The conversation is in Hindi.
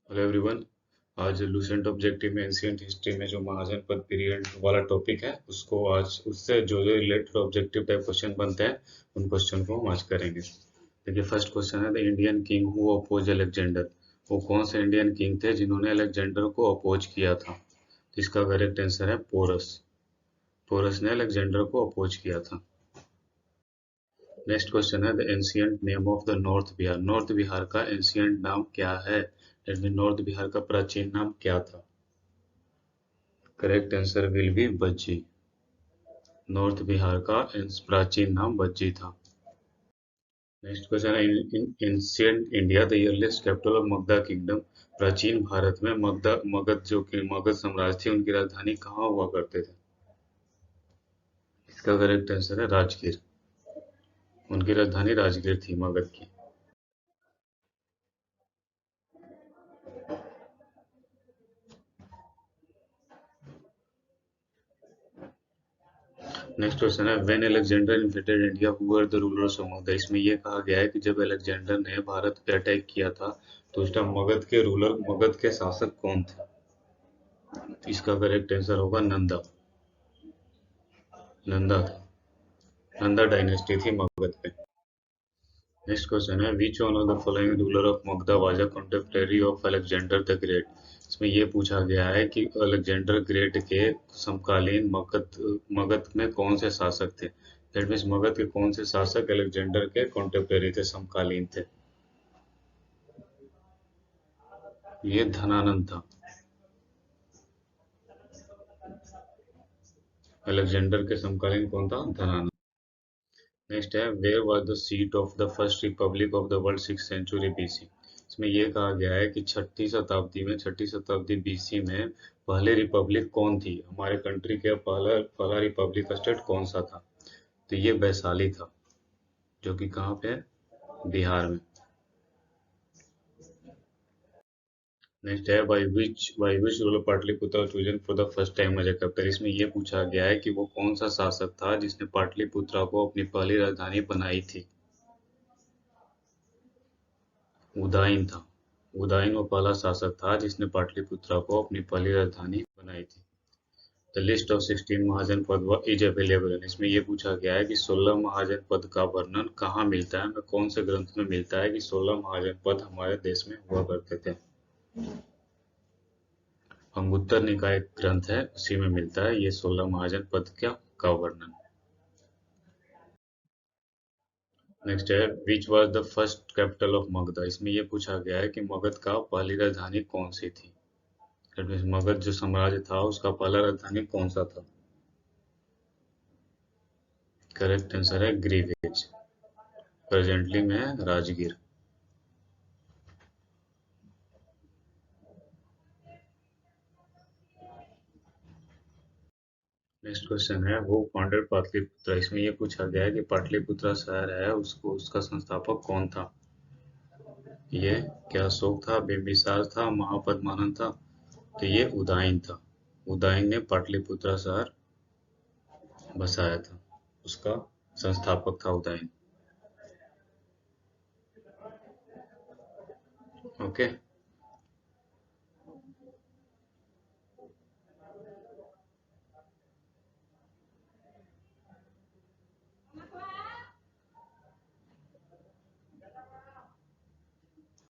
Hello everyone. आज लूसेंट ऑब्जेक्टिव में एंशियंट हिस्ट्री में जो महाजनपद पीरियड वाला टॉपिक है उसको आज उससे जो जो रिलेटेड ऑब्जेक्टिव टाइप क्वेश्चन बनते हैं उन क्वेश्चन को हम आज करेंगे। देखिए फर्स्ट क्वेश्चन है the Indian king who oppose Alexander. वो कौन से इंडियन किंग थे जिन्होंने अलेक्जेंडर को अपोज किया था? तो इसका करेक्ट आंसर है पोरस। पोरस ने अलेक्जेंडर को अपोज किया था। नेक्स्ट क्वेश्चन है the ancient name of the north Bihar. North Bihar का एंशियंट नाम क्या है? नॉर्थ बिहार का प्राचीन नाम क्या था? करेक्ट आंसर विल बी बज्जी। नॉर्थ बिहार का प्राचीन नाम बज्जी था। नेक्स्ट क्वेश्चन है in ancient India the earliest capital of Magadh kingdom. प्राचीन भारत में मगध जो कि मगध साम्राज्य थी उनकी राजधानी कहाँ हुआ करते थे? इसका करेक्ट आंसर है राजगीर। उनकी राजधानी राजगीर थी मगध की। नेक्स्ट क्वेश्चन है when Alexander invaded India who were the rulers of Magadh. इसमें यह कहा गया है कि जब अलेक्जेंडर ने भारत पे अटैक किया था तो उस टाइम मगध के शासक कौन थे? इसका करेक्ट आंसर होगा नंदा। नंदा था। नंदा डायनेस्टी थी मगध पे। नेक्स्ट क्वेश्चन है which one of the following ruler of Magadh was a contemporary of Alexander the great. इसमें यह पूछा गया है कि अलेक्जेंडर ग्रेट के समकालीन मगध में कौन से शासक थे। दैट मीन्स मगध के कौन से शासक अलेक्जेंडर के कंटेम्परेरी थे, समकालीन थे? ये धनानंद था। अलेक्जेंडर के समकालीन कौन था? धनानंद। नेक्स्ट है where was the seat of the first republic of the world 6th century BC. इसमें यह कहा गया है कि छठी शताब्दी बीसी में पहले रिपब्लिक कौन थी, हमारे कंट्री के पहला पहला रिपब्लिक स्टेट कौन सा था? तो ये वैशाली था, जो कि कहाँ पे है? बिहार में। नेक्स्ट है by which ruler Pataliputra chosen for the first time as a capital. इसमें यह पूछा गया है कि वो कौन सा शासक था जिसने पाटलिपुत्रा को अपनी पहली राजधानी बनाई थी? उदयन था। उदयन वो पहला शासक था जिसने पाटलिपुत्रा को अपनी पहली राजधानी बनाई थी। The list of 16 mahajanapada is available. इसमें यह पूछा गया है कि 16 महाजनपद का वर्णन कहाँ मिलता है, हमें कौन से ग्रंथ में मिलता है कि 16 महाजनपद हमारे देश में हुआ करते थे? अंगुत्तर निकाय ग्रंथ है, उसी में मिलता है ये 16 महाजनपद का वर्णन। नेक्स्ट है which was the first capital of Magadh. इसमें यह पूछा गया है कि मगध का पहली राजधानी कौन सी थी? दैट मीन्स मगध जो साम्राज्य था उसका पहला राजधानी कौन सा था? करेक्ट आंसर है ग्रीवेज। प्रेजेंटली में है राजगीर। नेक्स्ट क्वेश्चन है वो फाउंडेड पाटलिपुत्र। इसमें यह पूछा गया है कि पाटलिपुत्र शहर है उसको उसका संस्थापक कौन था? ये क्या अशोक था, बिंबिसार था, महापद्मानंद था? तो ये उदयन था। उदयन ने पाटलिपुत्र शहर बसाया था, उसका संस्थापक था उदयन। ओके।